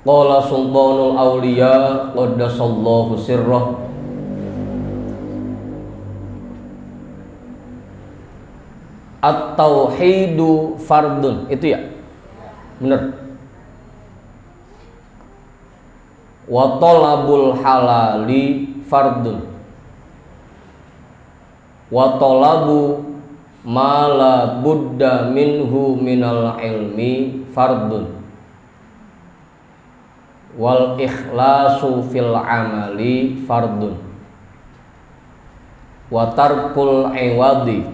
Qala sultanul awliya qaddasallahu sirrah, at-tauhidu fardun. Itu ya? Bener. Wa talabul halali fardun, wa talabu ma la budda minhu minal ilmi fardun, wal ikhlasu fil amali fardun, wa tarkul iwadi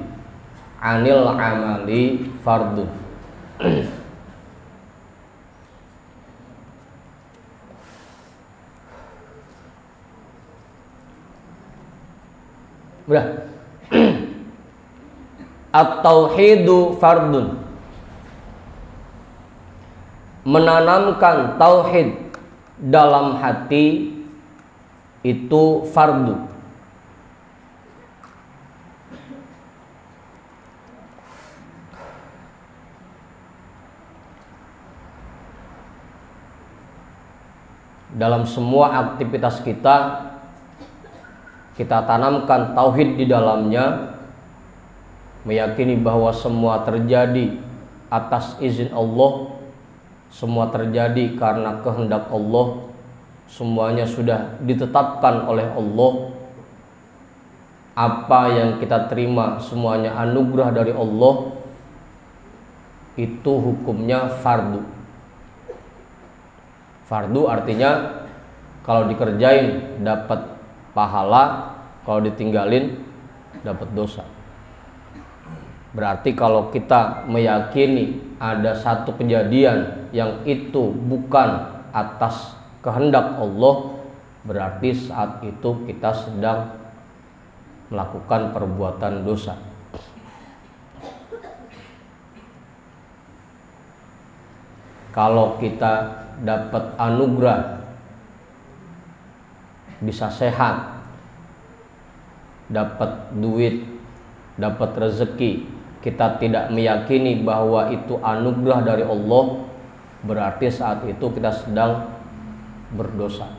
anil amali fardun. Udah. At-tauhidu fardun, menanamkan tauhid dalam hati itu fardu. Dalam semua aktivitas kita tanamkan tauhid di dalamnya, meyakini bahwa semua terjadi atas izin Allah, semua terjadi karena kehendak Allah, semuanya sudah ditetapkan oleh Allah. Apa yang kita terima semuanya anugerah dari Allah, itu hukumnya fardu. Fardu artinya kalau dikerjain dapat pahala, kalau ditinggalin dapat dosa. Berarti kalau kita meyakini ada satu kejadian yang itu bukan atas kehendak Allah, berarti saat itu kita sedang melakukan perbuatan dosa. Kalau kita dapat anugerah, bisa sehat, dapat duit, dapat rezeki, kita tidak meyakini bahwa itu anugerah dari Allah, berarti saat itu kita sedang berdosa.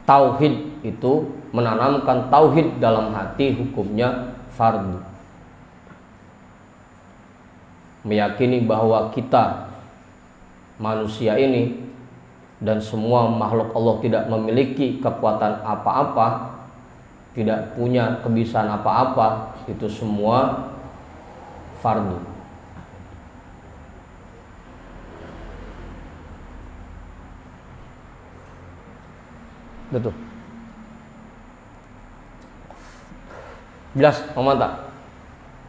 Tauhid itu, menanamkan tauhid dalam hati, hukumnya fardu. Meyakini bahwa kita manusia ini dan semua makhluk Allah tidak memiliki kekuatan apa-apa, tidak punya kebisaan apa-apa, itu semua fardu. Betul. Jelas, mantap.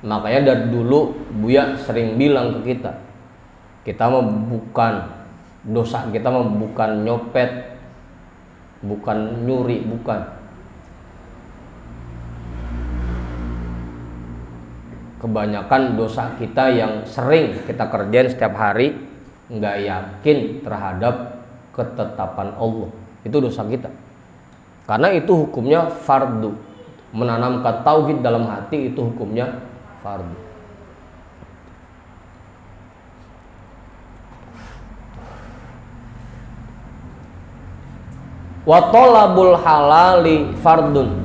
Makanya dari dulu Buya sering bilang ke kita mah bukan dosa, kita mah bukan nyopet, bukan nyuri, bukan. Kebanyakan dosa kita yang sering kita kerjain setiap hari, nggak yakin terhadap ketetapan Allah, itu dosa kita. Karena itu hukumnya fardu. Menanamkan tauhid dalam hati itu hukumnya fardu. Wa talabul halali fardun,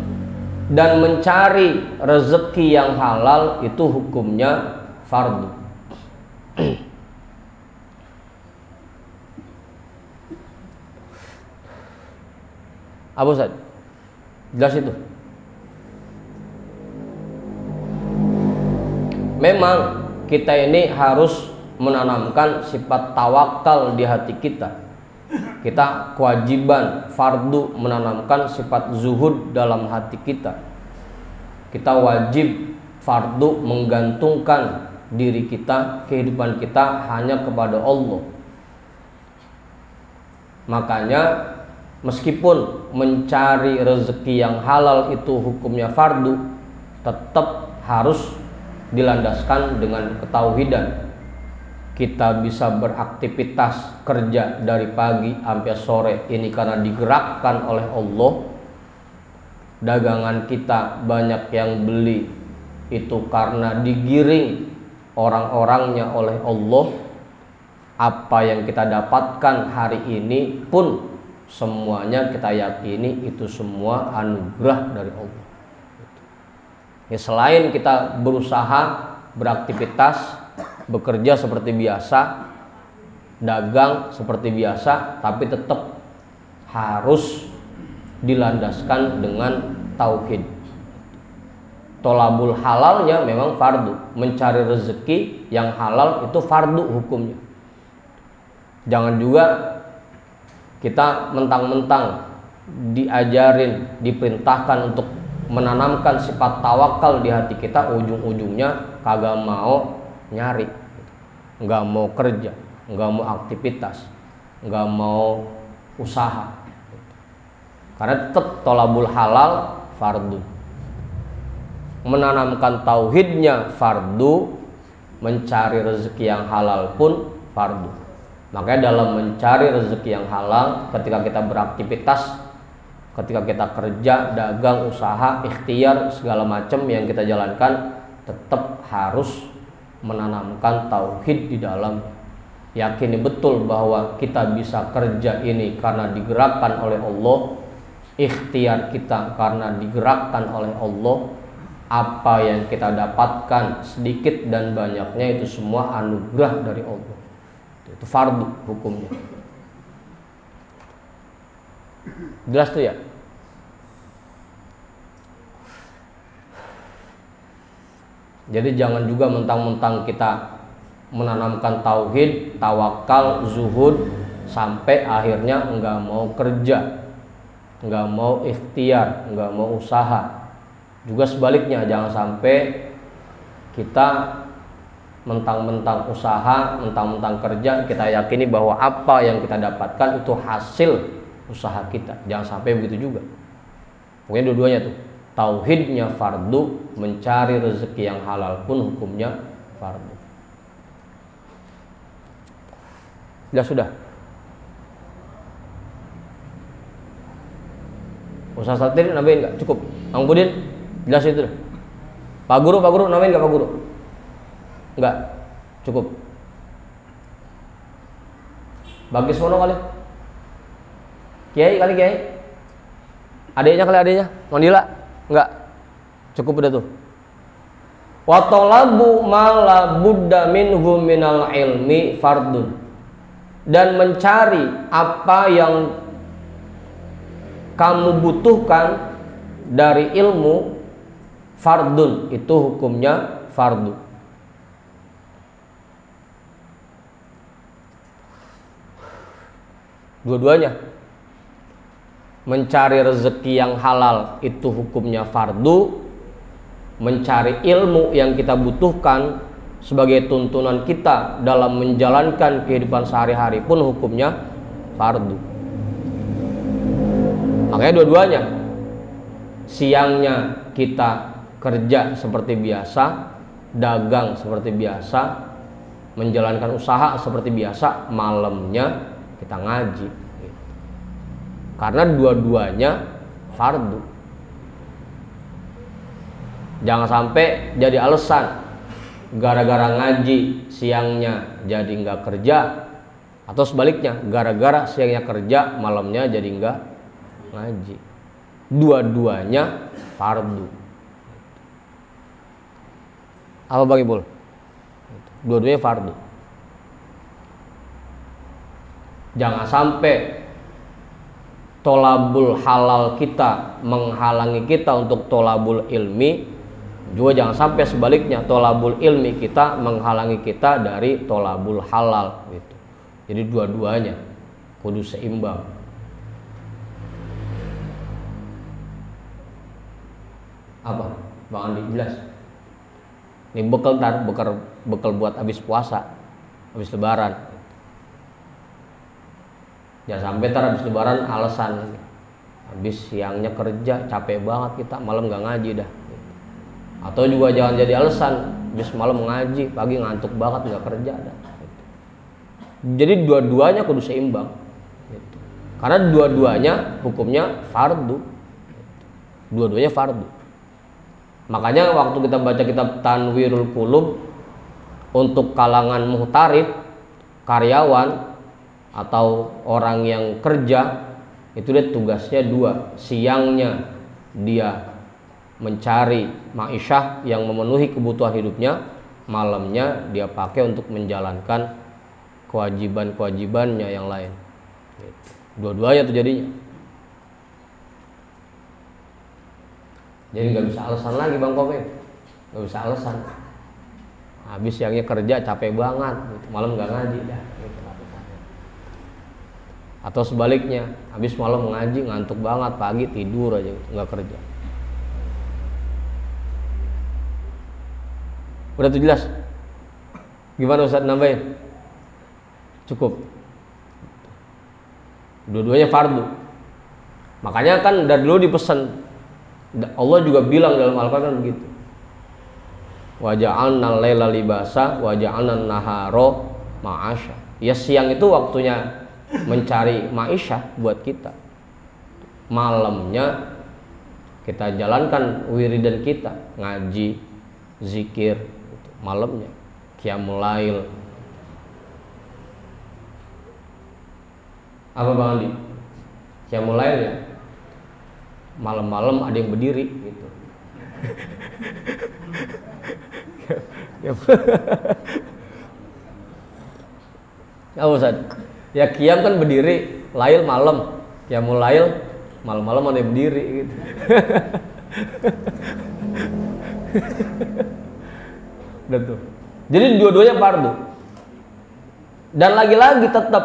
dan mencari rezeki yang halal itu hukumnya fardu. Abu Ustaz, jelas itu. Memang kita ini harus menanamkan sifat tawakal di hati kita. Kita kewajiban fardu menanamkan sifat zuhud dalam hati kita. Kita wajib fardu menggantungkan diri kita, kehidupan kita hanya kepada Allah. Makanya meskipun mencari rezeki yang halal itu hukumnya fardu, tetap harus dilandaskan dengan ketauhidan. Kita bisa beraktivitas kerja dari pagi sampai sore ini karena digerakkan oleh Allah. Dagangan kita banyak yang beli itu karena digiring orang-orangnya oleh Allah. apa yang kita dapatkan hari ini pun semuanya kita yakini itu semua anugerah dari Allah. Ya, selain kita berusaha, beraktivitas, bekerja seperti biasa, dagang seperti biasa, tapi tetap harus dilandaskan dengan tauhid. Tolabul halalnya memang fardu, mencari rezeki yang halal itu fardu hukumnya. Jangan juga kita mentang-mentang diajarin, diperintahkan untuk menanamkan sifat tawakal di hati kita, ujung-ujungnya kagak mau nyari, nggak mau kerja, nggak mau aktivitas, nggak mau usaha. Karena tetap tolabul halal fardu. Menanamkan tauhidnya fardu, mencari rezeki yang halal pun fardu. Makanya dalam mencari rezeki yang halal, ketika kita beraktivitas, ketika kita kerja, dagang, usaha, ikhtiar, segala macam yang kita jalankan, tetap harus menanamkan tauhid di dalam. Yakini betul bahwa kita bisa kerja ini karena digerakkan oleh Allah, ikhtiar kita karena digerakkan oleh Allah. Apa yang kita dapatkan sedikit dan banyaknya itu semua anugerah dari Allah. Itu fardu hukumnya. Jelas tuh ya? Jadi jangan juga mentang-mentang kita menanamkan tauhid, tawakal, zuhud, sampai akhirnya enggak mau kerja, enggak mau ikhtiar, enggak mau usaha. Juga sebaliknya, jangan sampai kita mentang-mentang usaha, mentang-mentang kerja, kita yakini bahwa apa yang kita dapatkan itu hasil usaha kita. Jangan sampai begitu juga. Pokoknya dua-duanya tuh, tauhidnya fardu, mencari rezeki yang halal pun hukumnya fardu. Sudah. Ustaz Satir nambahin nggak? Cukup. Ang Budin jelas itu. Pak Guru nambahin nggak Pak Guru? Nggak. Cukup. Bagi semono kali. Kiai kali Kiai. Adiknya kali adiknya. Mandila? Nggak. Cukup udah tuh. Wa talabu ma la budda minhu minal ilmi fardun. Dan mencari apa yang kamu butuhkan dari ilmu fardun, itu hukumnya fardu. Dua-duanya. Mencari rezeki yang halal itu hukumnya fardu. Mencari ilmu yang kita butuhkan sebagai tuntunan kita dalam menjalankan kehidupan sehari-hari pun hukumnya fardu. Makanya dua-duanya. Siangnya kita kerja seperti biasa, dagang seperti biasa, menjalankan usaha seperti biasa, malamnya kita ngaji. Karena dua-duanya fardu. Jangan sampai jadi alasan gara-gara ngaji siangnya jadi nggak kerja, atau sebaliknya gara-gara siangnya kerja malamnya jadi nggak ngaji. Dua-duanya fardu. Apa Bang Ibul? Dua-duanya fardu. Jangan sampai tolabul halal kita menghalangi kita untuk tolabul ilmi. Juga jangan sampai sebaliknya, tolabul ilmi kita menghalangi kita dari tolabul halal gitu. Jadi dua-duanya kudu seimbang. Apa? Bang Andi jelas. Ini bekal buat habis puasa, habis lebaran. Jangan sampai ntar habis lebaran alasan habis siangnya kerja capek banget kita, malam nggak ngaji dah. Atau juga jangan jadi alasan habis malam ngaji, pagi ngantuk banget nggak kerja dah. Jadi dua-duanya kudu seimbang. Karena dua-duanya hukumnya fardu. Dua-duanya fardu. Makanya waktu kita baca kitab Tanwirul Qulub untuk kalangan muhtarif, karyawan atau orang yang kerja itu dia tugasnya dua, siangnya dia mencari ma'isyah yang memenuhi kebutuhan hidupnya, malamnya dia pakai untuk menjalankan kewajiban-kewajibannya yang lain. Dua-duanya tuh jadinya. Jadi nggak bisa alasan lagi Bang Komeng, nggak bisa alasan. Habis siangnya kerja capek banget, malam nggak ngaji dah. Atau sebaliknya, habis malam ngaji ngantuk banget, pagi tidur aja, nggak kerja. Udah tuh jelas? Gimana Ustaz nambahin? Cukup. Dua-duanya fardu. Makanya kan dari dulu dipesan, Allah juga bilang dalam Al-Quran begitu. Wa ja'alna al-laila libasa wa ja'alna an-nahara ma'asya. Ya siang itu waktunya mencari ma'isyah buat kita. Malamnya kita jalankan wiridan kita, ngaji, zikir, malamnya qiyamul lail. Apa Bang Andi? Qiyamul lail ya? Malam-malam ada yang berdiri gitu. Ya Ustaz. Ya qiyam kan berdiri, lail malam. Qiyamul lail malam-malam ada yang berdiri gitu. Udah tuh. Jadi dua-duanya fardu. Dan lagi-lagi tetap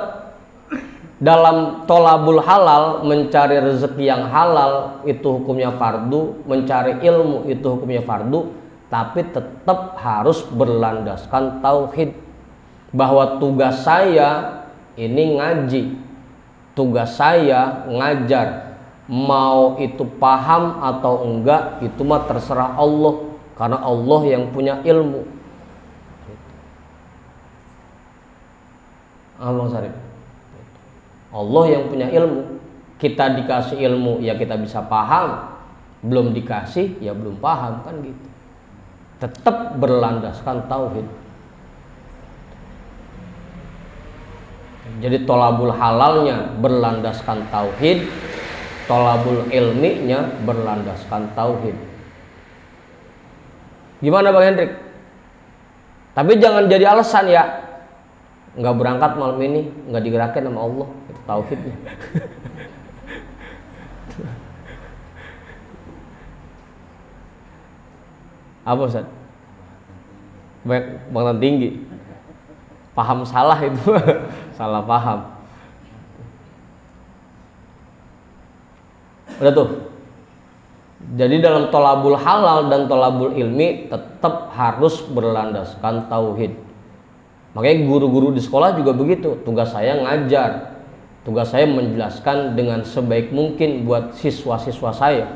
dalam tolabul halal, mencari rezeki yang halal itu hukumnya fardu, mencari ilmu itu hukumnya fardu, tapi tetap harus berlandaskan tauhid. Bahwa tugas saya ini ngaji, tugas saya ngajar, mau itu paham atau enggak itu mah terserah Allah, karena Allah yang punya ilmu. Bang Sarip, Allah yang punya ilmu. Kita dikasih ilmu ya kita bisa paham, belum dikasih ya belum paham, kan gitu. Tetap berlandaskan tauhid. Jadi tolabul halalnya berlandaskan tauhid, tolabul ilminya berlandaskan tauhid. Gimana Bang Hendrik? Tapi jangan jadi alasan ya, nggak berangkat malam ini, nggak digerakin sama Allah, itu tauhidnya. Apa Ustaz? Bangtan tinggi. Paham salah itu. Salah paham. Udah tuh. Jadi dalam tolabul halal dan tolabul ilmi tetap harus berlandaskan tauhid. Makanya guru-guru di sekolah juga begitu. Tugas saya ngajar, tugas saya menjelaskan dengan sebaik mungkin buat siswa-siswa saya.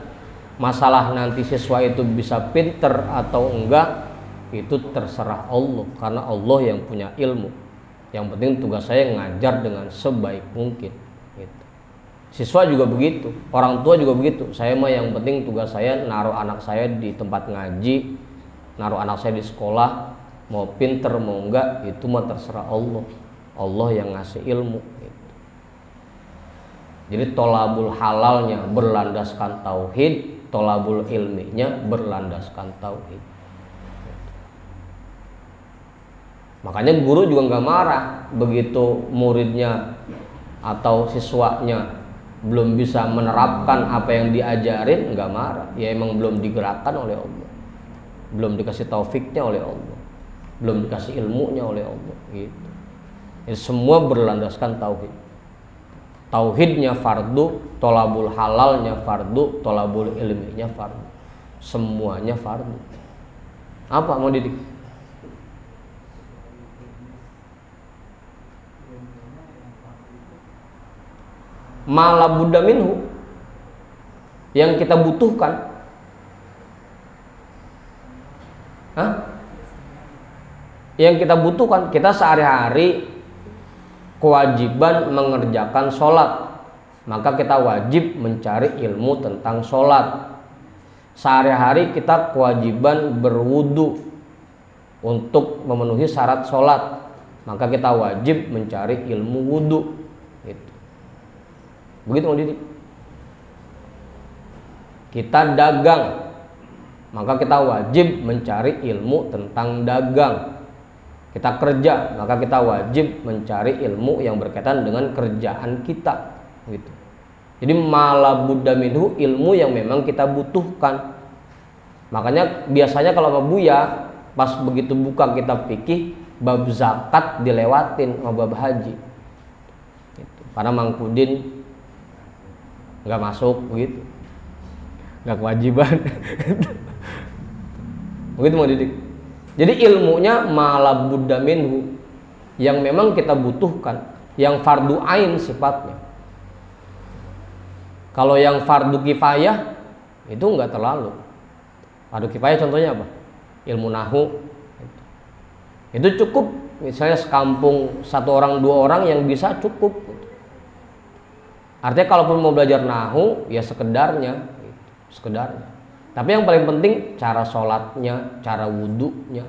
Masalah nanti siswa itu bisa pinter atau enggak, itu terserah Allah, karena Allah yang punya ilmu. Yang penting tugas saya ngajar dengan sebaik mungkin gitu. Siswa juga begitu, orang tua juga begitu. Saya mah yang penting tugas saya naruh anak saya di tempat ngaji, naruh anak saya di sekolah. Mau pinter mau enggak itu mah terserah Allah. Allah yang ngasih ilmu gitu. Jadi tolabul halalnya berlandaskan tauhid, tolabul ilminya berlandaskan tauhid. Makanya guru juga nggak marah begitu muridnya atau siswanya belum bisa menerapkan apa yang diajarin, nggak marah. Ya emang belum digerakkan oleh Allah, belum dikasih taufiknya oleh Allah, belum dikasih ilmunya oleh Allah gitu. Jadi semua berlandaskan tauhid. Tauhidnya fardu, tolabul halalnya fardu, tolabul ilminya fardu. Semuanya fardu. Apa mau didik? Mala budda minhu, yang kita butuhkan. Yang kita butuhkan, kita sehari-hari kewajiban mengerjakan sholat, maka kita wajib mencari ilmu tentang sholat. Sehari-hari kita kewajiban berwudu untuk memenuhi syarat sholat, maka kita wajib mencari ilmu wudu. Gitu. Begitu mau didik. Kita dagang, maka kita wajib mencari ilmu tentang dagang. Kita kerja, maka kita wajib mencari ilmu yang berkaitan dengan kerjaan kita. Gitu. Jadi mala budda minhu, ilmu yang memang kita butuhkan. Makanya biasanya kalau Pak Buya pas begitu buka kitab fikih, bab zakat dilewatin sama bab haji. Gitu. Karena Mangkudin nggak masuk begitu, nggak kewajiban. Begitu mau didik. Jadi ilmunya mala budda minhu, yang memang kita butuhkan, yang fardu ain sifatnya. Kalau yang fardu kifayah itu nggak terlalu. Fardu kifayah contohnya apa? Ilmu nahu. Itu cukup, misalnya sekampung 1 orang 2 orang yang bisa cukup. Artinya kalaupun mau belajar nahu ya sekedarnya, sekedarnya. Tapi yang paling penting cara sholatnya, cara wudhunya,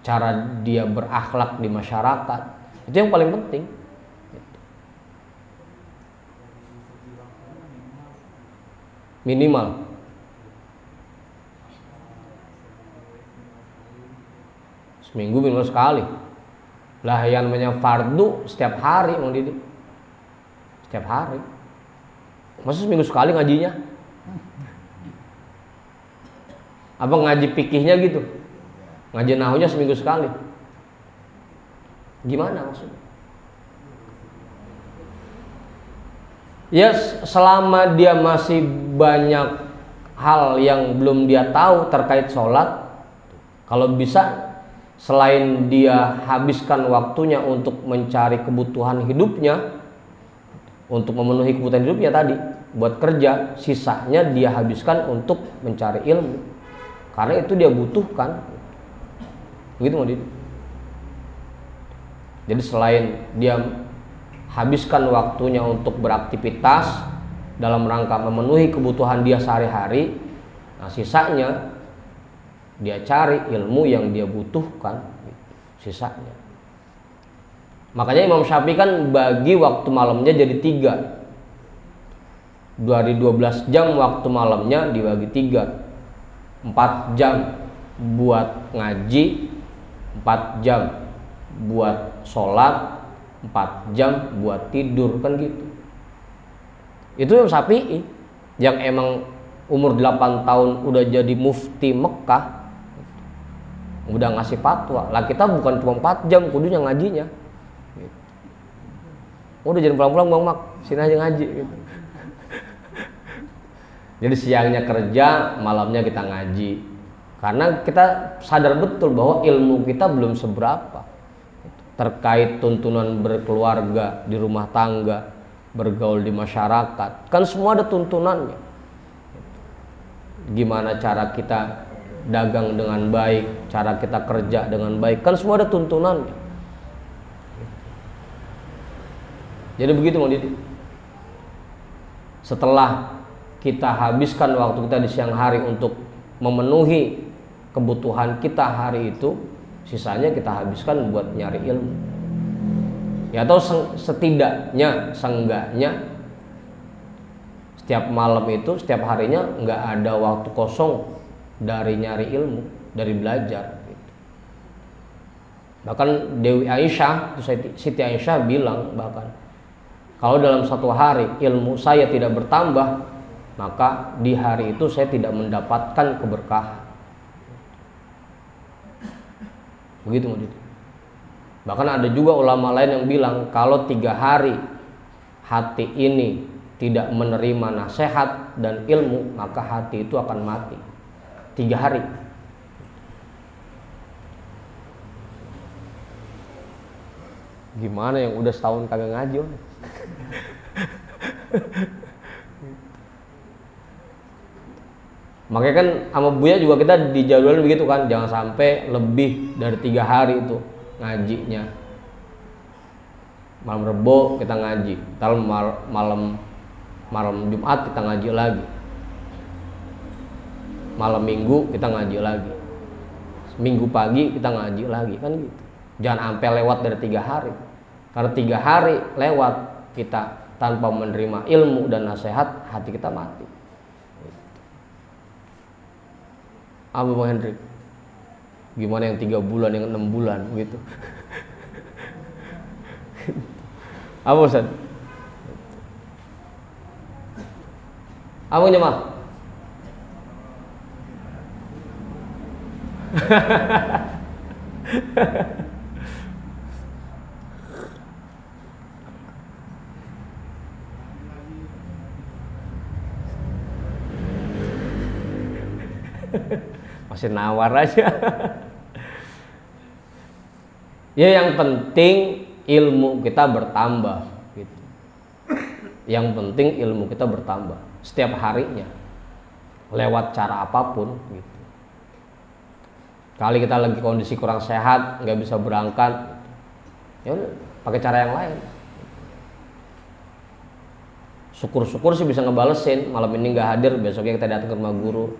cara dia berakhlak di masyarakat, itu yang paling penting. Minimal seminggu minimal sekali. Lah yang namanya fardu setiap hari Mang Didi. Setiap hari. Masa seminggu sekali ngajinya? Apa ngaji fikihnya gitu? Ngaji nahunya seminggu sekali. Gimana maksudnya? Ya selama dia masih banyak hal yang belum dia tahu terkait sholat, kalau bisa selain dia habiskan waktunya untuk mencari kebutuhan hidupnya, untuk memenuhi kebutuhan hidupnya tadi, buat kerja, sisanya dia habiskan untuk mencari ilmu, karena itu dia butuhkan. Begitu mau didik. Jadi selain dia habiskan waktunya untuk beraktivitas dalam rangka memenuhi kebutuhan dia sehari-hari, nah sisanya dia cari ilmu yang dia butuhkan, sisanya. Makanya Imam Syafi'i kan bagi waktu malamnya jadi 3. Dari 12 jam waktu malamnya dibagi 3. 4 jam buat ngaji, 4 jam buat sholat, 4 jam buat tidur, kan gitu. Itu Imam Syafi'i yang emang umur 8 tahun udah jadi mufti Mekah, udah ngasih fatwa. Lah kita bukan cuma 4 jam kudunya ngajinya. Udah jadi pulang-pulang Bang Mak, sini aja ngaji gitu. Jadi siangnya kerja, malamnya kita ngaji. Karena kita sadar betul bahwa ilmu kita belum seberapa terkait tuntunan berkeluarga, di rumah tangga, bergaul di masyarakat. Kan semua ada tuntunannya. Gimana cara kita dagang dengan baik, cara kita kerja dengan baik, kan semua ada tuntunannya. Jadi begitu Mang Didi. Setelah kita habiskan waktu kita di siang hari untuk memenuhi kebutuhan kita hari itu, sisanya kita habiskan buat nyari ilmu. Ya atau setidaknya, seenggaknya setiap malam itu, setiap harinya nggak ada waktu kosong dari nyari ilmu, dari belajar. Bahkan Dewi Aisyah, Siti Aisyah bilang bahkan, kalau dalam satu hari ilmu saya tidak bertambah, maka di hari itu saya tidak mendapatkan keberkahan. Begitu Mas Didi. Bahkan ada juga ulama lain yang bilang kalau 3 hari hati ini tidak menerima nasihat dan ilmu, maka hati itu akan mati. 3 hari. Gimana yang udah setahun kagak ngaji? Makanya kan sama Buya juga kita dijadwalin begitu kan, jangan sampai lebih dari 3 hari itu ngajinya. Malam Rebo kita ngaji, ntar malam Jumat kita ngaji lagi, malam Minggu kita ngaji lagi, Minggu pagi kita ngaji lagi, kan gitu. Jangan sampai lewat dari 3 hari. Karena 3 hari lewat kita tanpa menerima ilmu dan nasihat, hati kita mati. Apa Bang Hendrik? Gimana yang 3 bulan, yang 6 bulan gitu? Apa Ustaz? Apa Jamal? Masih nawar aja. Ya yang penting ilmu kita bertambah gitu. Yang penting ilmu kita bertambah setiap harinya lewat cara apapun gitu. Kali kita lagi kondisi kurang sehat, nggak bisa berangkat, ya udah pakai cara yang lain. Syukur-syukur sih bisa ngebalesin, malam ini nggak hadir, besoknya kita datang ke rumah guru.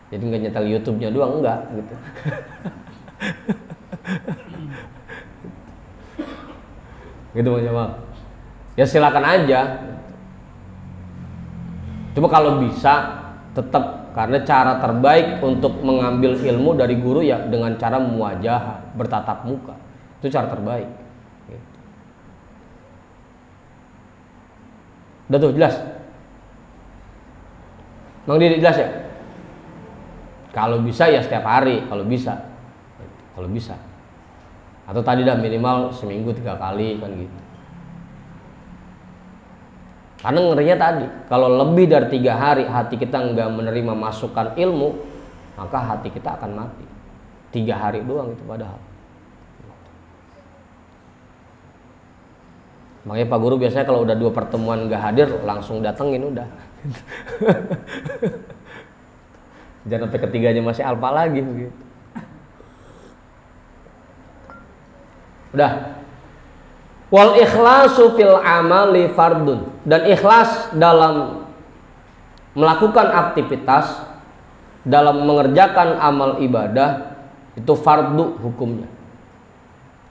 Jadi nggak nyetel YouTube-nya doang, enggak gitu. Gitu Bang Jamal. Ya silakan aja. Cuma kalau bisa tetap, karena cara terbaik untuk mengambil ilmu dari guru ya dengan cara muwajahah, bertatap muka. Itu cara terbaik. Gitu. Udah tuh jelas? Bang Didi jelas ya? Kalau bisa ya setiap hari, kalau bisa. Kalau bisa. Atau tadi dah minimal seminggu 3 kali kan gitu. Karena ngerinya tadi, kalau lebih dari 3 hari hati kita nggak menerima masukan ilmu, maka hati kita akan mati. 3 hari doang itu padahal. Makanya Pak Guru biasanya kalau udah 2 pertemuan nggak hadir, langsung datengin udah. Jangan sampai ketiganya masih alpa lagi gitu. Udah. Wal ikhlasu fil amali fardun, dan ikhlas dalam melakukan aktivitas, dalam mengerjakan amal ibadah itu fardu hukumnya.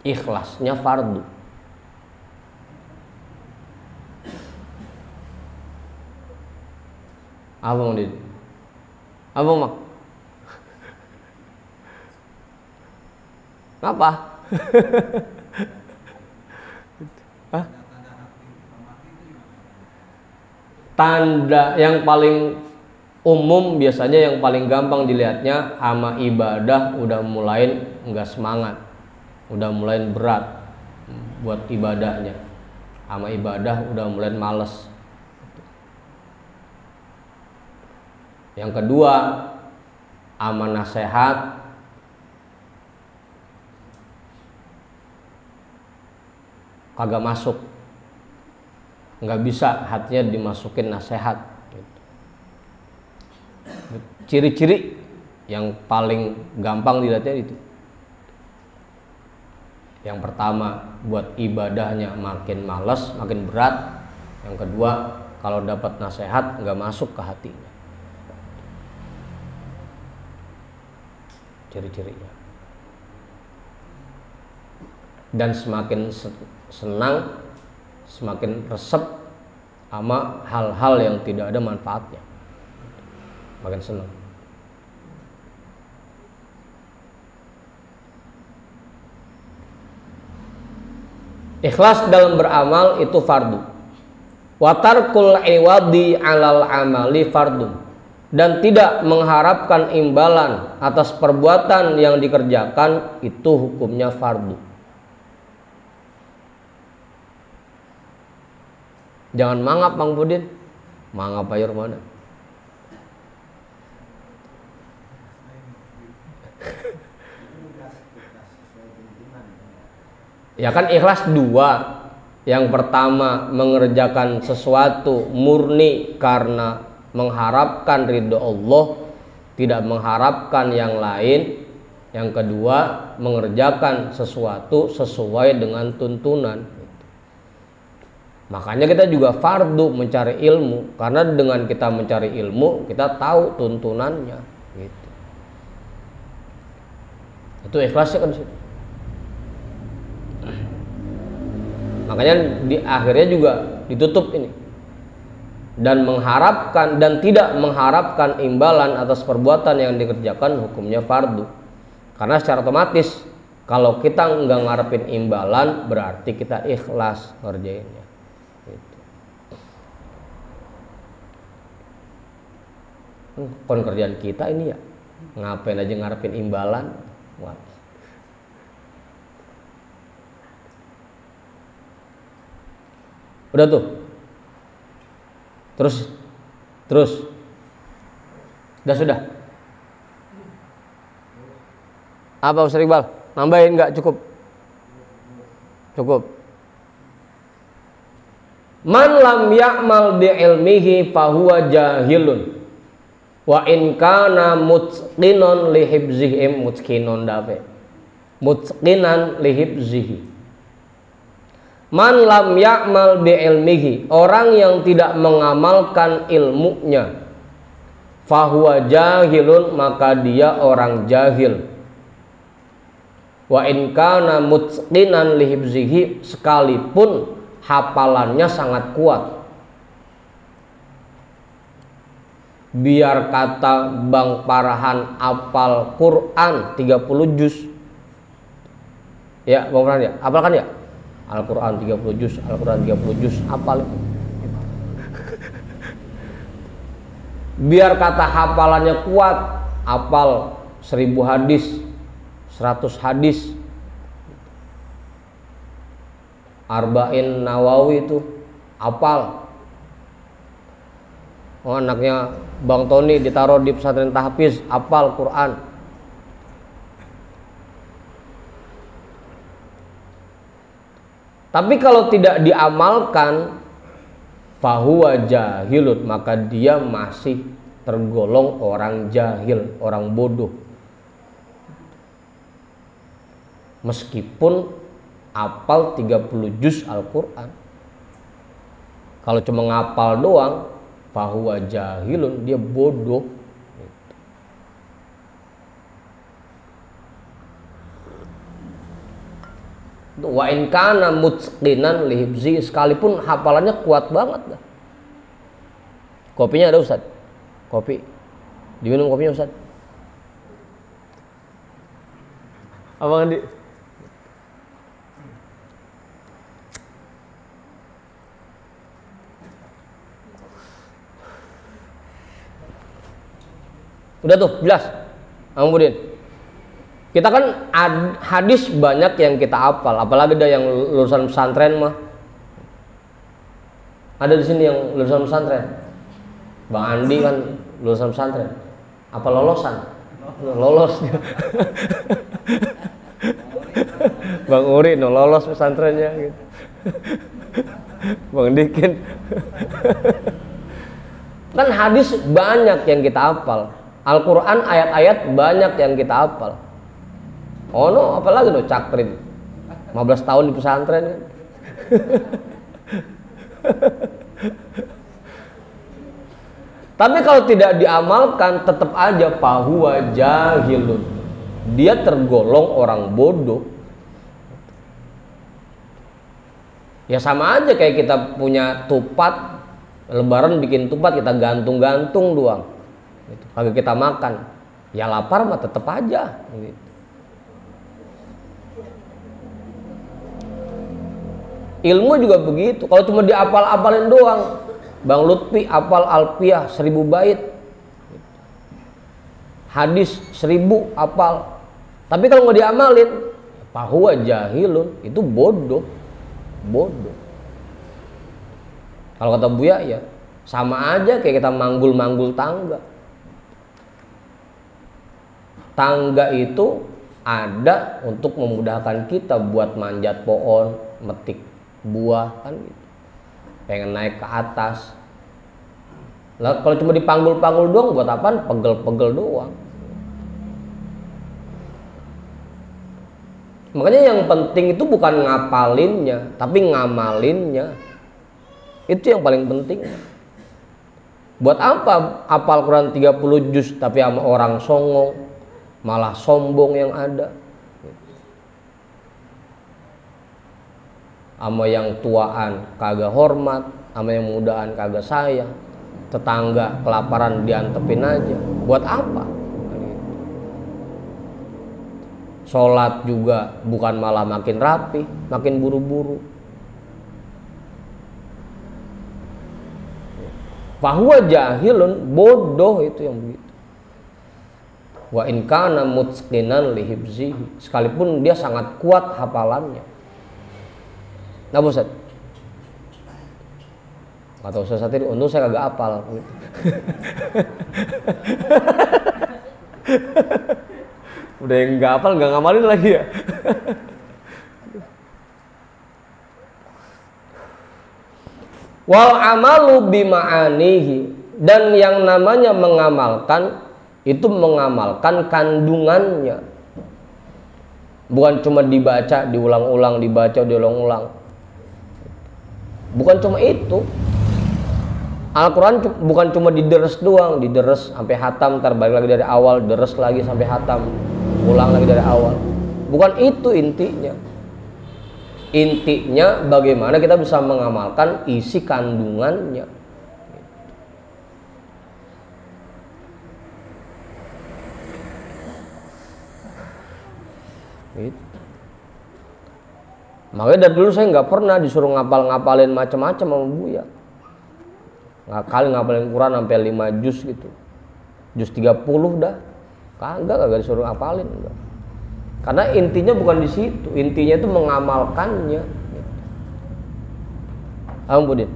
Ikhlasnya fardu. Apa Bang Didi? Apa Mak? Apa? Hah? Tanda yang paling umum biasanya, yang paling gampang dilihatnya, ama ibadah udah mulai nggak semangat, udah mulai berat buat ibadahnya. Ama ibadah udah mulai males. Yang kedua, ama nasihat kagak masuk, nggak bisa hatinya dimasukin nasihat. Ciri-ciri yang paling gampang dilihatnya itu. Yang pertama, buat ibadahnya makin malas, makin berat. Yang kedua, kalau dapat nasihat nggak masuk ke hatinya. Ciri-cirinya. Dan semakin senang, semakin resep sama hal-hal yang tidak ada manfaatnya, makin senang. Ikhlas dalam beramal itu fardu. Wa tarkul iwadi 'alal amali fardun, dan tidak mengharapkan imbalan atas perbuatan yang dikerjakan itu hukumnya fardu. Jangan mangap Bang Budin. Mangap air mana? Ya kan ikhlas 2. Yang pertama mengerjakan sesuatu murni karena mengharapkan ridho Allah, tidak mengharapkan yang lain. Yang kedua mengerjakan sesuatu sesuai dengan tuntunan. Makanya kita juga fardu mencari ilmu, karena dengan kita mencari ilmu kita tahu tuntunannya gitu. Itu ikhlasnya kan situ. Makanya di akhirnya juga ditutup ini. Dan mengharapkan dan tidak mengharapkan imbalan atas perbuatan yang dikerjakan hukumnya fardu. Karena secara otomatis kalau kita nggak ngarepin imbalan berarti kita ikhlas ngerjainnya. Gitu. Kon kerjaan kita ini ya ngapain aja ngarepin imbalan. Wah. Udah tuh. Terus. Sudah. Apa Ustaz Iqbal? Nambahin nggak cukup? Cukup. Man lam ya'mal bi ilmihi fahuwa jahilun. Wa in kana mutqinan li hibzihi mutqinan dafe. Mutqinan li hibzihi. Man lam ya'mal bi ilmihi, orang yang tidak mengamalkan ilmunya, fahuwa jahilun, maka dia orang jahil. Wa in kana mutqinan li hibzihi, sekalipun hafalannya sangat kuat. Biar kata Bang Parahan hafal Quran 30 juz. Ya, Bang Parahan ya, hafalkan ya? Al-Quran 30 juz, Al-Quran 30 juz, hafal itu. Biar kata hafalannya kuat, hafal 1000 hadis, 100 hadis. Arba'in Nawawi itu hafal. Oh, anaknya Bang Tony ditaruh di pesantren tahfiz, hafal Quran. Tapi kalau tidak diamalkan, fahuwa jahilun, maka dia masih tergolong orang jahil, orang bodoh. Meskipun hafal 30 juz Al-Quran. Kalau cuma ngapal doang, fahuwa jahilun, dia bodoh. Wa in kana mutqinan li hibzi, sekalipun hafalannya kuat banget dah. Kopinya ada Ustaz? Kopi. Diminum kopinya Ustaz? Abang Andi. Udah tuh, jelas. Kemudian kita kan hadis banyak yang kita hafal, apalagi ada yang lulusan pesantren mah. Ada di sini yang lulusan pesantren. Bang Andi kan lulusan pesantren. Apa lolosan? Lolos. Bang Uri no lolos pesantrennya gitu. Bang Dikin. Kan hadis banyak yang kita hafal. Al-Quran ayat-ayat banyak yang kita hafal. Oh no, apalagi no cakrim 15 tahun di pesantren kan. Tapi kalau tidak diamalkan tetap aja fahuwa jahilun, dia tergolong orang bodoh. Ya sama aja kayak kita punya tupat, lebaran bikin tupat kita gantung-gantung doang gitu. Kagak kita makan, ya lapar mah tetap aja gitu. Ilmu juga begitu. Kalau cuma diapal-apalin doang, Bang Lutfi apal Alfiah 1000 bait, hadis 1000 apal. Tapi kalau nggak diamalin, fahuwa jahilun, itu bodoh. Kalau kata Buya ya sama aja kayak kita manggul-manggul tangga. Tangga itu ada untuk memudahkan kita buat manjat pohon, metik buah kan gitu. Pengen naik ke atas. Lah kalau cuma dipanggul-panggul doang buat apaan? Pegel-pegel doang. Makanya yang penting itu bukan ngapalinnya, tapi ngamalinnya. Itu yang paling penting. Buat apa hafal Quran 30 juz tapi sama orang songong, malah sombong yang ada. Sama yang tuaan kagak hormat, sama yang mudaan kagak sayang, tetangga kelaparan diantepin aja. Buat apa? Sholat juga bukan malah makin rapi, makin buru-buru. Fahuwa jahilun, bodoh itu yang begitu. Wa in kana mutqinan li hibzihi, sekalipun dia sangat kuat hafalannya. Nah, Ustaz. Kata Ustaz Satir, untung saya kagak hafal. Udah yang nggak hafal nggak ngamalin lagi ya. Wal amalu bima'anihi, dan yang namanya mengamalkan itu mengamalkan kandungannya, bukan cuma dibaca diulang-ulang, dibaca diulang-ulang. Bukan cuma itu. Al-Quran bukan cuma dideres doang, dideres sampai hatam, ntar balik lagi dari awal, deres lagi sampai hatam, ulang lagi dari awal. Bukan itu intinya. Intinya bagaimana kita bisa mengamalkan isi kandungannya. Gitu. Makanya dari dulu saya nggak pernah disuruh ngapalin macam-macam sama Buya. Kali ngapalin Quran sampai 5 juz gitu, juz 30 dah, kagak disuruh ngapalin enggak. Karena intinya bukan di situ, intinya itu mengamalkannya. Ampun.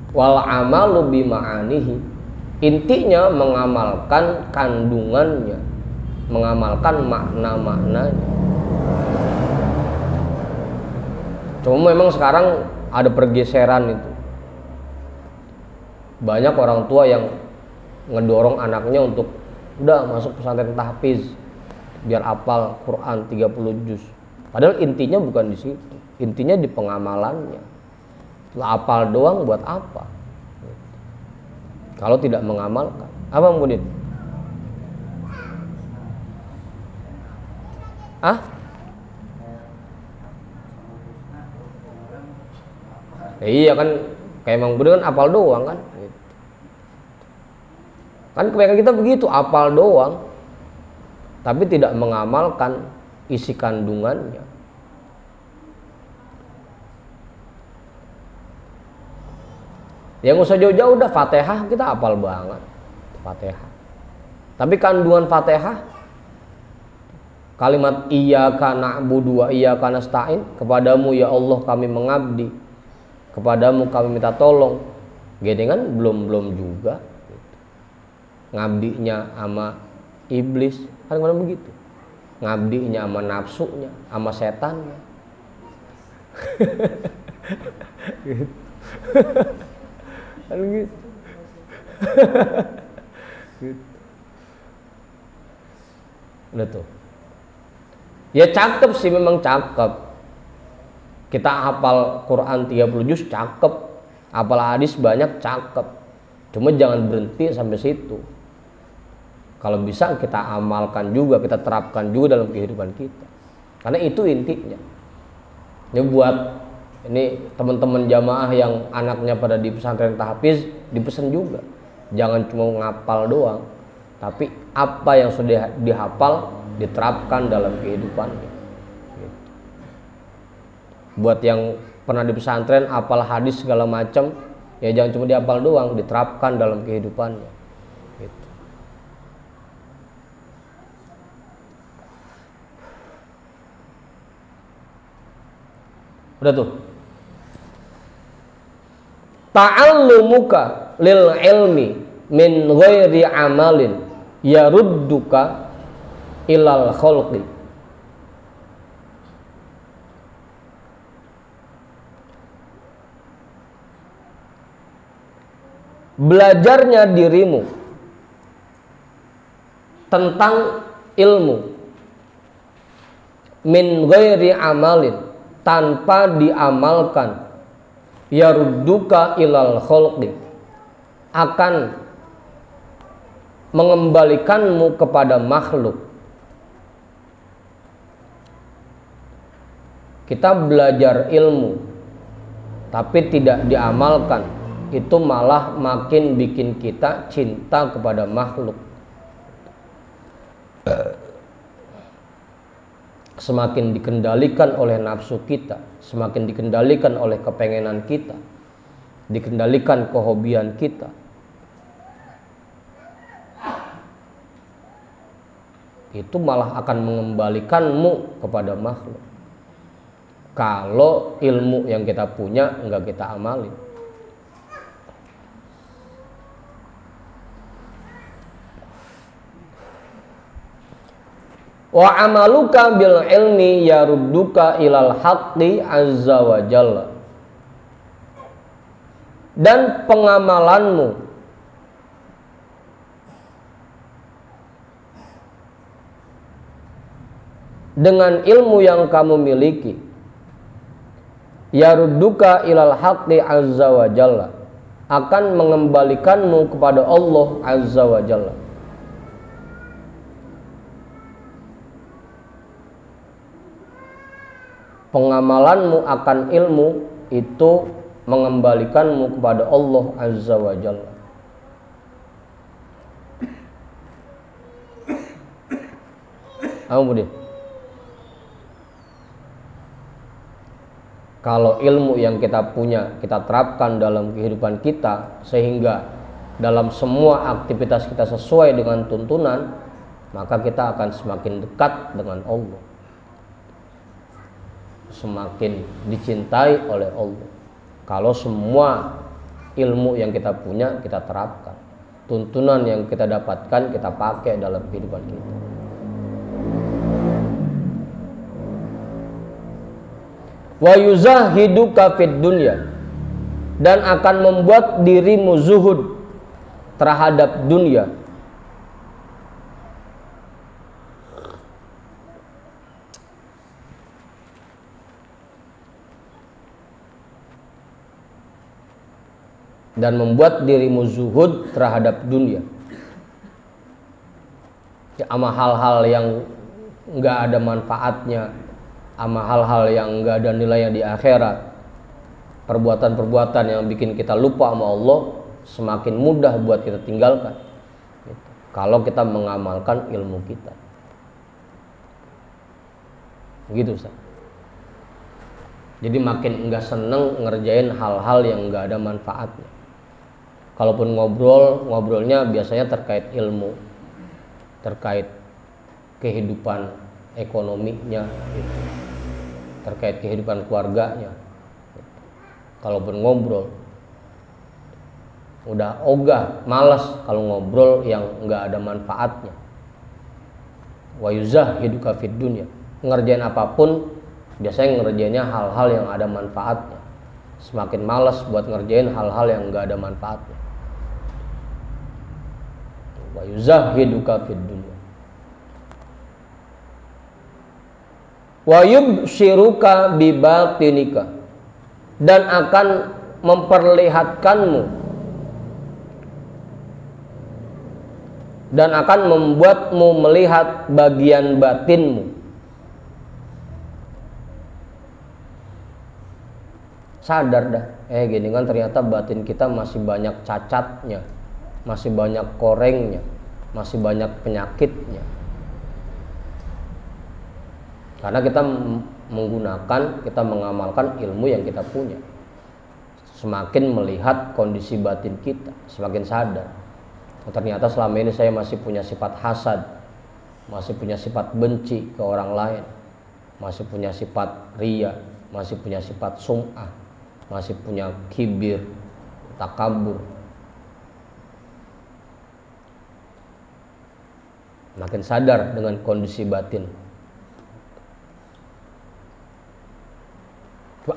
Wal amalu bima'anihi, intinya mengamalkan kandungannya, mengamalkan makna-maknanya. Cuma memang sekarang ada pergeseran itu. Banyak orang tua yang ngedorong anaknya untuk udah masuk pesantren tahfiz biar hafal Quran 30 juz. Padahal intinya bukan di situ. Intinya di pengamalannya. Lah hafal doang buat apa? Kalau tidak mengamalkan. Apa Mudin? Iya kan, kayak Mang Budi kan apal doang kan. Kan kebanyakan kita begitu, apal doang, tapi tidak mengamalkan isi kandungannya. Yang usah jauh-jauh udah Fatihah kita apal banget, Fatihah. Tapi kandungan Fatihah, kalimat iyyaka na'budu wa iyyaka nasta'in, kepadamu ya Allah kami mengabdi, kepadamu kami minta tolong. Gini kan belum juga. Ngabdinya sama iblis, kan mana begitu. Ngabdinya sama nafsunya, sama setannya. Gitu. Kan gitu. Gitu. Udah tuh. Ya cakep sih, memang cakep. Kita hafal Quran 30 juz cakep, hafal hadis banyak cakep. Cuma jangan berhenti sampai situ. Kalau bisa kita amalkan juga, kita terapkan juga dalam kehidupan kita. Karena itu intinya. Ini buat ini teman-teman jamaah yang anaknya pada di pesantren tahfiz, dipesan juga. Jangan cuma ngapal doang, tapi apa yang sudah dihafal diterapkan dalam kehidupannya. Buat yang pernah di pesantren hafal hadis segala macam, ya jangan cuma dihafal doang, diterapkan dalam kehidupannya. Gitu. Udah tuh. Ta'allumuka lil ilmi min ghairi amalin yarudduka ilal khalqi. Belajarnya dirimu tentang ilmu min ghairi amalin, tanpa diamalkan, yarudduka ilal khalqi, akan mengembalikanmu kepada makhluk. kita belajar ilmu tapi tidak diamalkan, itu malah makin bikin kita cinta kepada makhluk. Semakin dikendalikan oleh nafsu kita, semakin dikendalikan oleh kepengenan kita, dikendalikan kehobian kita, itu malah akan mengembalikanmu kepada makhluk. Kalau ilmu yang kita punya enggak kita amalin. Wa amaluka bil ilmi yarudduka ilal haqqi azza wa jalla. Dan pengamalanmu dengan ilmu yang kamu miliki, yarudduka ilal haqqi azza wa jalla, akan mengembalikanmu kepada Allah azza wa jalla. Pengamalanmu akan ilmu itu mengembalikanmu kepada Allah azza wa jalla. Kemudian kalau ilmu yang kita punya kita terapkan dalam kehidupan kita, sehingga dalam semua aktivitas kita sesuai dengan tuntunan, maka kita akan semakin dekat dengan Allah, semakin dicintai oleh Allah. Kalau semua ilmu yang kita punya kita terapkan, tuntunan yang kita dapatkan kita pakai dalam kehidupan kita. Wa yuzahiduka fid dunya, dan akan membuat dirimu zuhud terhadap dunia. Dan membuat dirimu zuhud terhadap dunia, ya, sama hal-hal yang nggak ada manfaatnya, sama hal-hal yang nggak ada nilainya di akhirat, perbuatan-perbuatan yang bikin kita lupa sama Allah, semakin mudah buat kita tinggalkan gitu, kalau kita mengamalkan ilmu kita. Begitu Ustaz. Jadi makin nggak seneng ngerjain hal-hal yang nggak ada manfaatnya. Kalaupun ngobrolnya biasanya terkait ilmu, terkait kehidupan ekonominya gitu, terkait kehidupan keluarganya gitu. Kalaupun ngobrol udah ogah, malas kalau ngobrol yang nggak ada manfaatnya. Wa yuzahiduka fid dunya, ngerjain apapun biasanya ngerjainnya hal-hal yang ada manfaatnya, semakin malas buat ngerjain hal-hal yang nggak ada manfaatnya. Wa yuzahiduka fid dunya wa yubshiruka bi batinika, dan akan memperlihatkanmu dan akan membuatmu melihat bagian batinmu. Sadar dah, gini kan ternyata batin kita masih banyak cacatnya, masih banyak korengnya, masih banyak penyakitnya. Karena kita menggunakan, kita mengamalkan ilmu yang kita punya. Semakin melihat kondisi batin kita, semakin sadar. Ternyata selama ini saya masih punya sifat hasad, masih punya sifat benci ke orang lain, masih punya sifat riya, masih punya sifat sum'ah, masih punya kibir, takabur. Makin sadar dengan kondisi batin.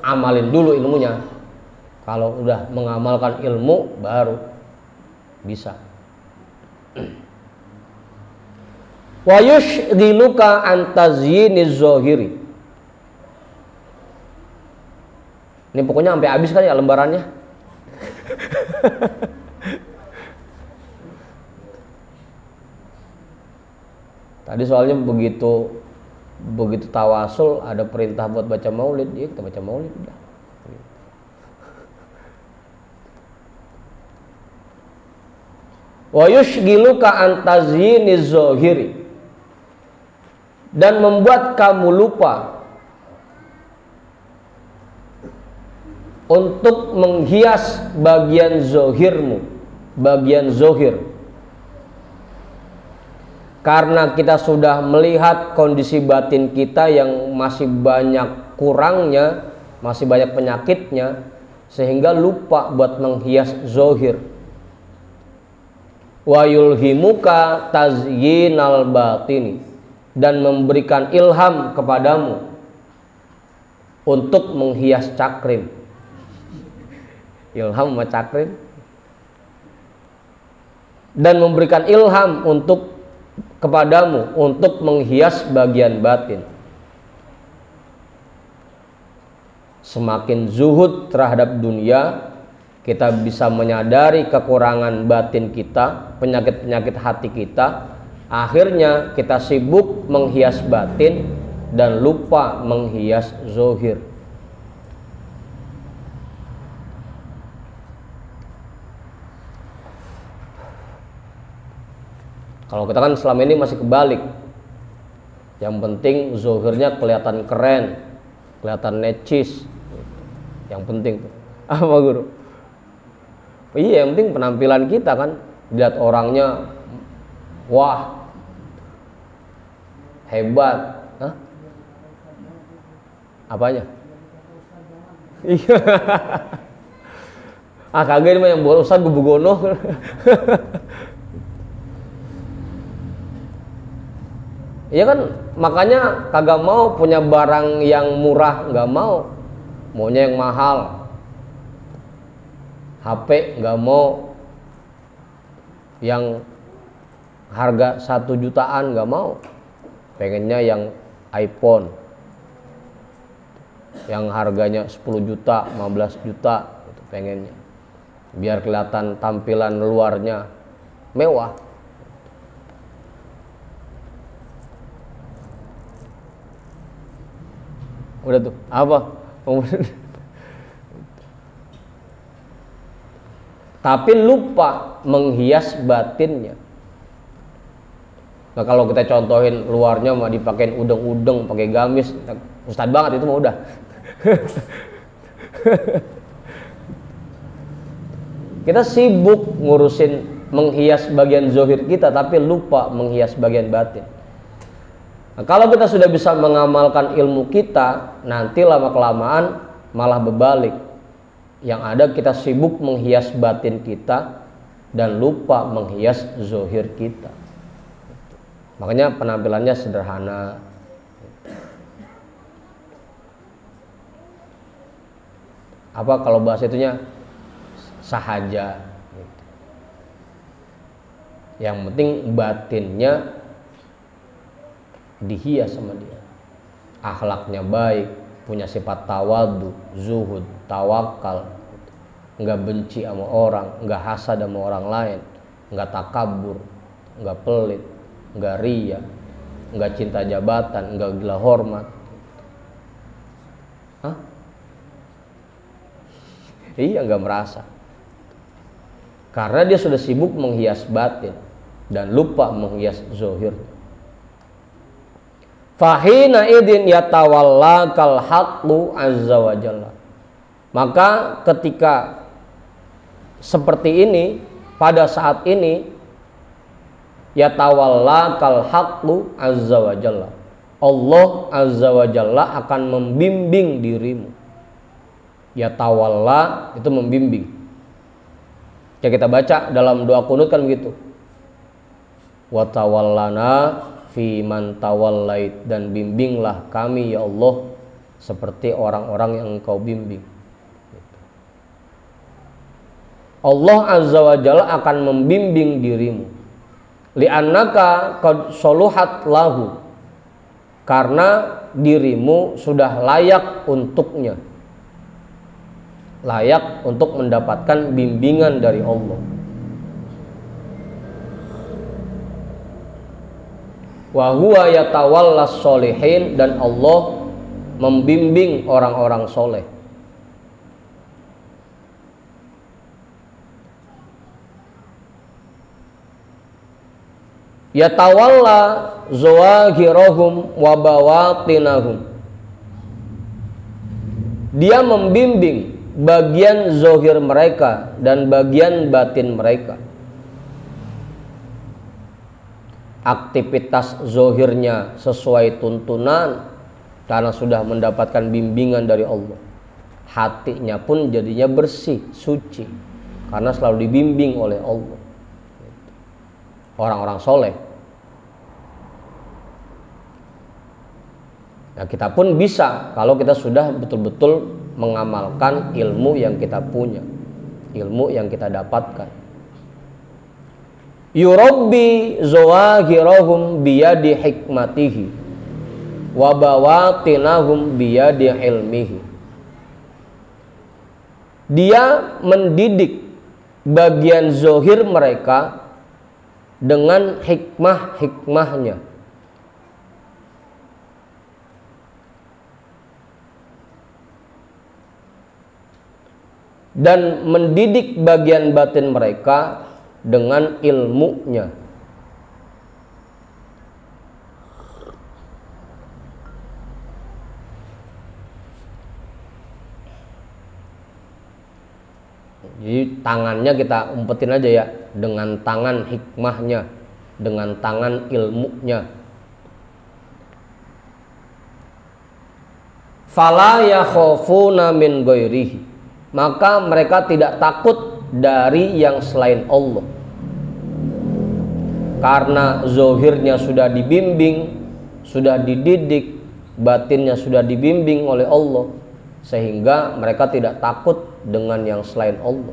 Amalin dulu ilmunya. Kalau udah mengamalkan ilmu baru bisa. Wa yushghiluka an tazyiniz zahiri. Ini pokoknya sampai habis kan ya lembarannya. Tadi soalnya begitu begitu tawasul ada perintah buat baca maulid, ya kita baca maulid udah. Wa yushghiluka an tazyiniz zahiri, dan membuat kamu lupa untuk menghias bagian zohirmu, bagian zohir. Karena kita sudah melihat kondisi batin kita yang masih banyak kurangnya, masih banyak penyakitnya, sehingga lupa buat menghias zohir. Wa yulhimuka tazyinal batini, dan memberikan ilham kepadamu untuk menghias cakrim. Ilham sama cakrim. Dan memberikan ilham kepadamu untuk menghias bagian batin. Semakin zuhud terhadap dunia, kita bisa menyadari kekurangan batin kita, penyakit-penyakit hati kita. Akhirnya kita sibuk menghias batin dan lupa menghias zohir. Kalau kita kan selama ini masih kebalik. Yang penting zohirnya kelihatan keren, kelihatan necis. Yang penting tuh. Apa guru? Iya, yang penting penampilan kita kan, lihat orangnya, wah, hebat. Hah? Apanya? Iya. Kagak, ini mah yang buat Ustaz gubugono. Iya kan, makanya kagak mau punya barang yang murah, nggak mau, maunya yang mahal. HP nggak mau yang harga 1 jutaan, nggak mau, pengennya yang iPhone yang harganya 10 juta, 15 juta, itu pengennya, biar kelihatan tampilan luarnya mewah. Udah tuh, apa? Tapi lupa menghias batinnya. Nah, kalau kita contohin luarnya mah dipakein udeng-udeng, pakai gamis, ustad banget itu mah udah. Kita sibuk ngurusin menghias bagian zohir kita, tapi lupa menghias bagian batin. Nah, kalau kita sudah bisa mengamalkan ilmu kita, nanti lama-kelamaan malah berbalik. Yang ada kita sibuk menghias batin kita dan lupa menghias zohir kita. Makanya penampilannya sederhana. Apa kalau bahasa itunya sahaja. Yang penting batinnya dihias sama dia. Akhlaknya baik, punya sifat tawadu, zuhud, tawakal, nggak benci sama orang, nggak hasad sama orang lain, nggak takabur, nggak pelit, nggak ria, nggak cinta jabatan, nggak gila hormat. Hah? Iya, nggak merasa, karena dia sudah sibuk menghias batin dan lupa menghias zohir. Fahina idin yatawallakal haqqu azza wa jalla. Maka ketika seperti ini, pada saat ini, yatawallakal haqqu azza wa jalla, Allah azza wa jalla akan membimbing dirimu. Yatawalla itu membimbing. Ya, kita baca dalam doa kunut kan begitu. Wa tawallana fi man tawallait, dan bimbinglah kami ya Allah seperti orang-orang yang Engkau bimbing. Allah azza wa jalla akan membimbing dirimu. Li'annaka qad soluhat lahu, karena dirimu sudah layak untuknya, layak untuk mendapatkan bimbingan dari Allah. Wa huwa yatawallas sholihin, dan Allah membimbing orang-orang soleh. Yatawalla zawahirahum wa bawatinahum. Dia membimbing bagian zohir mereka dan bagian batin mereka. Aktivitas zohirnya sesuai tuntunan karena sudah mendapatkan bimbingan dari Allah. Hatinya pun jadinya bersih, suci, karena selalu dibimbing oleh Allah. Orang-orang soleh. Nah, kita pun bisa kalau kita sudah betul-betul mengamalkan ilmu yang kita punya, ilmu yang kita dapatkan. Yurabbi zawahirahum biyadi hikmatihi wa bawatinahum biyadi ilmihi. Dia mendidik bagian zohir mereka dengan hikmah-hikmahnya, dan mendidik bagian batin mereka dengan ilmunya. Jadi tangannya kita umpetin aja ya, dengan tangan hikmahnya, dengan tangan ilmunya. Fala yakhafuna min ghairihi, maka mereka tidak takut dari yang selain Allah. Karena zohirnya sudah dibimbing, sudah dididik, batinnya sudah dibimbing oleh Allah, sehingga mereka tidak takut dengan yang selain Allah.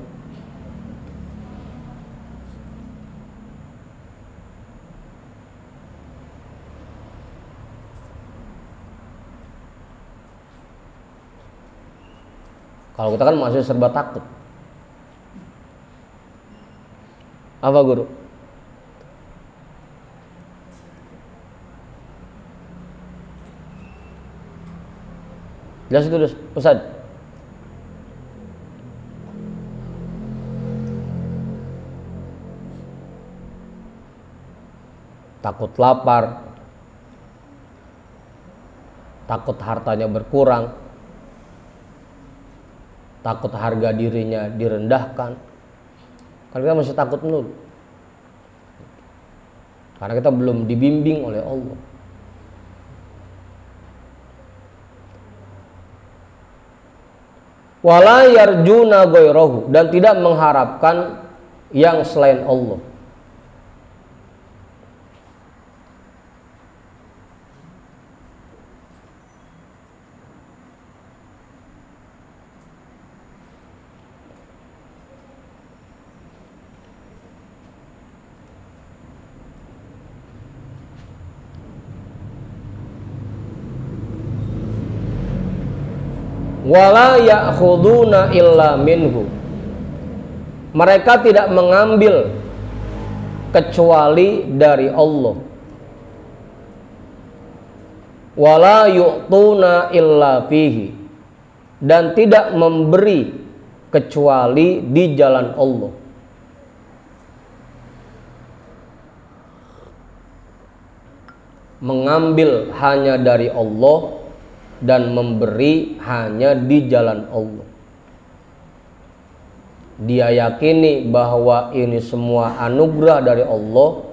Kalau kita kan masih serba takut. Apa guru? Jelas itu Ustaz. Takut lapar, takut hartanya berkurang, takut harga dirinya direndahkan. Karena kita masih takut dulu, karena kita belum dibimbing oleh Allah. Wala yarjuna ghairahu, dan tidak mengharapkan yang selain Allah. Wala ya'khuduna illa minhu, mereka tidak mengambil kecuali dari Allah. Wala yu'tuna illa fihi, dan tidak memberi kecuali di jalan Allah. Mengambil hanya dari Allah dan memberi hanya di jalan Allah. Dia yakini bahwa ini semua anugerah dari Allah,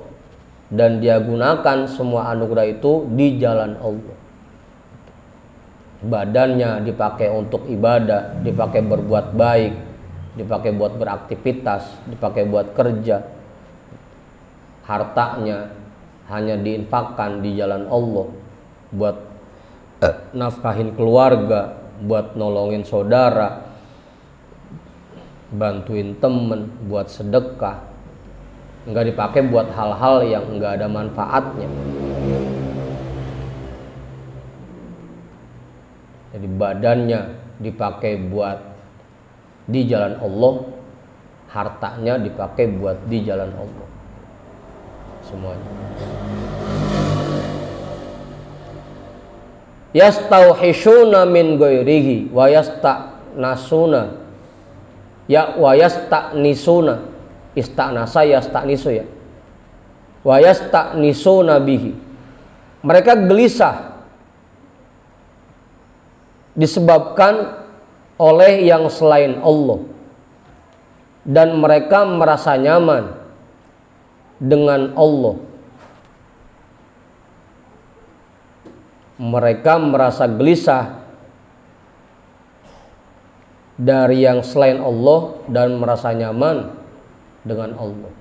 dan dia gunakan semua anugerah itu di jalan Allah. Badannya dipakai untuk ibadah, dipakai berbuat baik, dipakai buat beraktivitas, dipakai buat kerja. Hartanya hanya diinfakkan di jalan Allah, buat nafkahin keluarga, buat nolongin saudara, bantuin temen, buat sedekah. Enggak dipakai buat hal-hal yang enggak ada manfaatnya. Jadi badannya dipakai buat di jalan Allah, hartanya dipakai buat di jalan Allah, semuanya. Yastauhishuna min ghairihi wa yasta'nasuna ya wa yasta'nisuna, istanasa yasta'nisu ya, wa yasta'nisuna bihi. Mereka gelisah disebabkan oleh yang selain Allah, dan mereka merasa nyaman dengan Allah. Mereka merasa gelisah dari yang selain Allah dan merasa nyaman dengan Allah.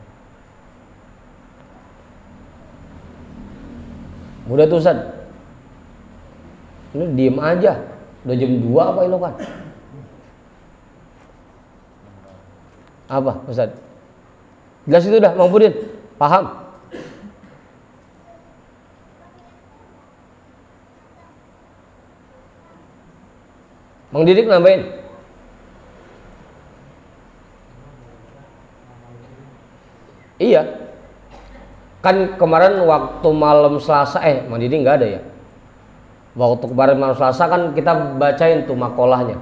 Mudah tuh Ustaz. Ini diem aja. Udah jam 2 apa ini kan? Apa Ustaz? Jelas itu dah, Mang Pudin. Paham? Mang Didik nambahin. Iya. Kan kemarin waktu malam Selasa, Mang Didik nggak ada ya. Waktu kemarin malam Selasa kan kita bacain tuh makolahnya.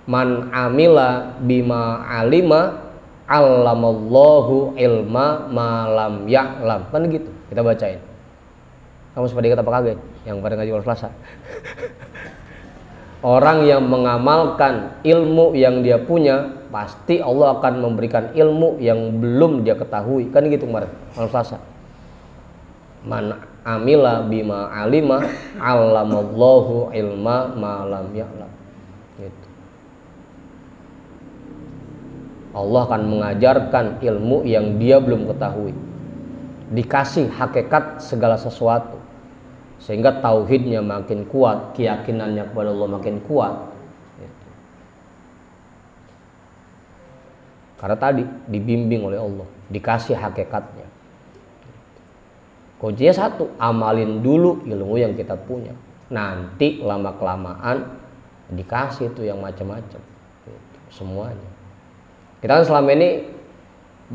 Man amila bima alima allamallahu ilma malam ya'lam. Kan gitu kita bacain. Kamu seperti kata apa kaget yang pada ngaji malam Selasa? Orang yang mengamalkan ilmu yang dia punya, pasti Allah akan memberikan ilmu yang belum dia ketahui. Kan gitu kemarin malam Selasa. Man amila bima alima allamallahu ilma malam ya'lam. Gitu. Allah akan mengajarkan ilmu yang dia belum ketahui. Dikasih hakikat segala sesuatu. Sehingga tauhidnya makin kuat, keyakinannya kepada Allah makin kuat. Gitu. Karena tadi dibimbing oleh Allah, dikasih hakikatnya. Kuncinya satu, amalin dulu ilmu yang kita punya. Nanti lama-kelamaan dikasih tuh yang macam-macam. Gitu. Semuanya. Kita kan selama ini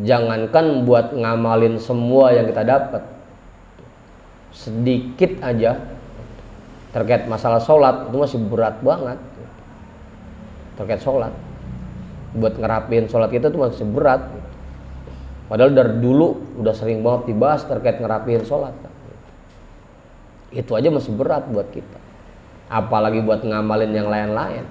jangankan buat ngamalin semua yang kita dapat. Sedikit aja terkait masalah sholat itu masih berat banget. Terkait sholat, buat ngerapiin sholat kita itu masih berat. Padahal dari dulu udah sering banget dibahas terkait ngerapiin sholat. Itu aja masih berat buat kita, apalagi buat ngamalin yang lain-lain.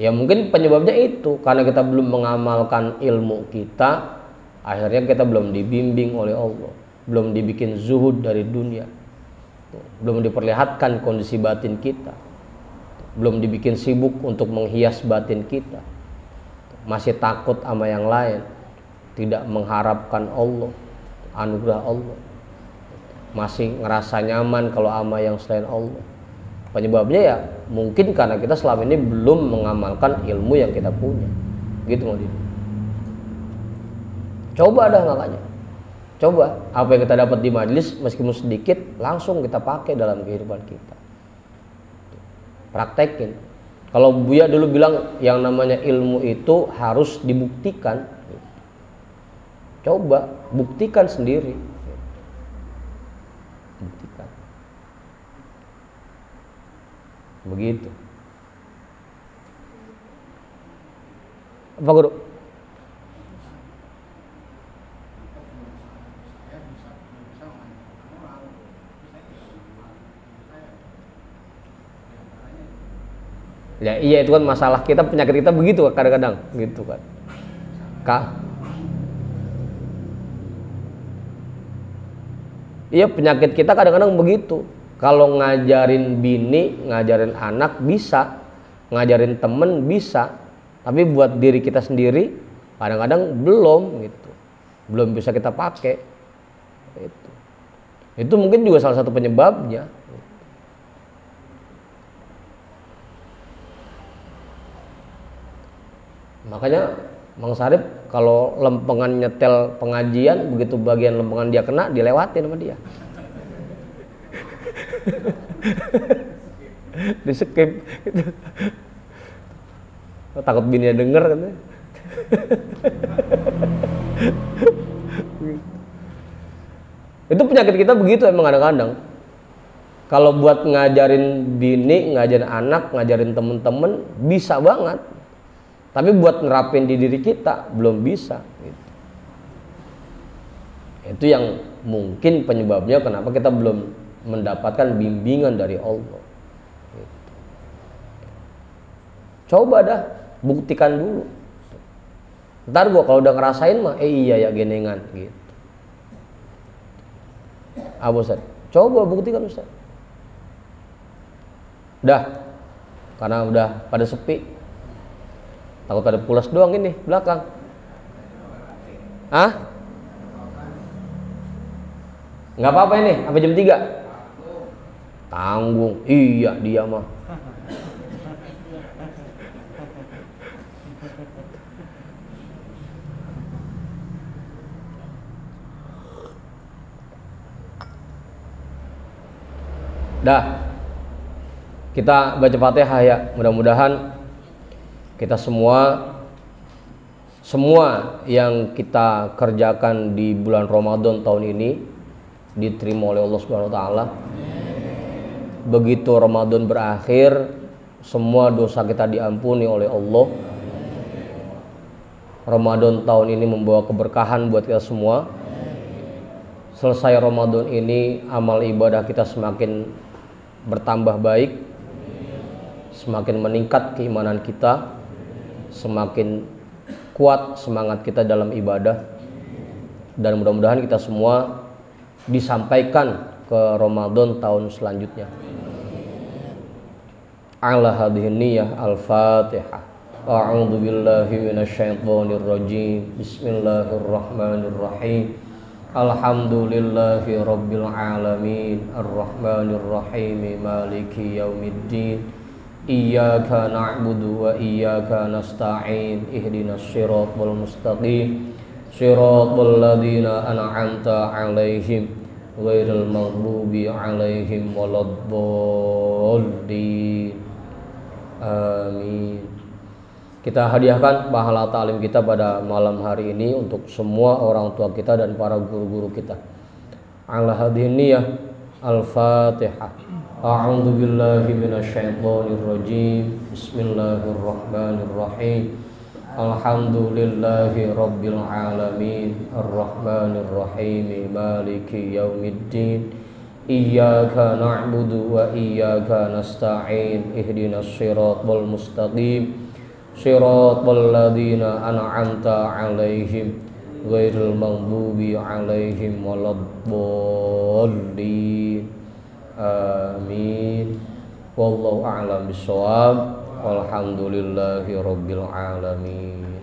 Ya mungkin penyebabnya itu karena kita belum mengamalkan ilmu kita. Akhirnya kita belum dibimbing oleh Allah, belum dibikin zuhud dari dunia, belum diperlihatkan kondisi batin kita, belum dibikin sibuk untuk menghias batin kita, masih takut sama yang lain, tidak mengharapkan Allah, anugerah Allah, masih ngerasa nyaman kalau sama yang selain Allah. Penyebabnya ya mungkin karena kita selama ini belum mengamalkan ilmu yang kita punya. Gitu mau. Coba dah makanya. Coba apa yang kita dapat di majelis meskipun sedikit langsung kita pakai dalam kehidupan kita. Praktekin. Kalau Buya dulu bilang yang namanya ilmu itu harus dibuktikan. Coba buktikan sendiri. Buktikan. Begitu. Apa Guru? Ya iya itu kan masalah kita, penyakit kita begitu kadang-kadang gitu kan. Iya penyakit kita kadang-kadang begitu. Kalau ngajarin bini, ngajarin anak bisa, ngajarin temen bisa, tapi buat diri kita sendiri kadang-kadang belum gitu, belum bisa kita pakai. Itu mungkin juga salah satu penyebabnya. Makanya Mang Sarip kalau lempengan nyetel pengajian, begitu bagian lempengan dia kena, dilewatin sama dia. Di skip gitu. Takut bininya denger kan. Itu penyakit kita begitu emang kadang-kadang. Kalau buat ngajarin bini, ngajarin anak, ngajarin temen-temen bisa banget. Tapi buat nerapin di diri kita belum bisa gitu. Itu yang mungkin penyebabnya kenapa kita belum mendapatkan bimbingan dari Allah gitu. Coba dah buktikan dulu. Ntar gua kalau udah ngerasain mah iya ya genengan gitu. Ustaz, coba buktikan Ustaz. Udah, karena udah pada sepi. Takut pada pulas doang ini belakang. Hah? Nggak apa-apa ini, sampai jam 3. Tanggung. Iya dia mah. Dah, kita baca Fatihah ya. Mudah-mudahan kita semua yang kita kerjakan di bulan Ramadan tahun ini diterima oleh Allah Subhanahu wa taala. Begitu Ramadan berakhir, semua dosa kita diampuni oleh Allah. Ramadan tahun ini membawa keberkahan buat kita semua. Selesai Ramadan ini, amal ibadah kita semakin bertambah baik, semakin meningkat keimanan kita, semakin kuat semangat kita dalam ibadah, dan mudah-mudahan kita semua disampaikan ke Ramadan tahun selanjutnya. Ala hadhihi niyyah al-Fatihah. A'udzu billahi minasyaitonir rajim. Bismillahirrahmanirrahim. Alhamdulillahi rabbil alamin. Arrahmanir rahim. Maliki yaumiddin. Iyyaka na'budu wa iyyaka nasta'in. Ihdinas siratal mustaqim. Siratal ladzina an'amta 'alaihim ghairil maghdubi 'alaihim waladdallin. Amin. Kita hadiahkan pahala ta'lim kita pada malam hari ini untuk semua orang tua kita dan para guru-guru kita. Ala hadhihi niyyah al-Fatihah. A'udzu billahi minasyaitonir rajim. Bismillahirrahmanirrahim. Alhamdulillahi rabbil alamin. Arrahmanir rahim. Maliki yaumiddin. Iyyaka na'budu wa iyyaka nasta'in. Ihdinas siratal mustaqim. Siratal ladzina an'amta 'alaihim ghairil maghdubi 'alaihim waladdallin. Amin. Wallahu a'lam bishawab. Walhamdulillahi rabbil alamin.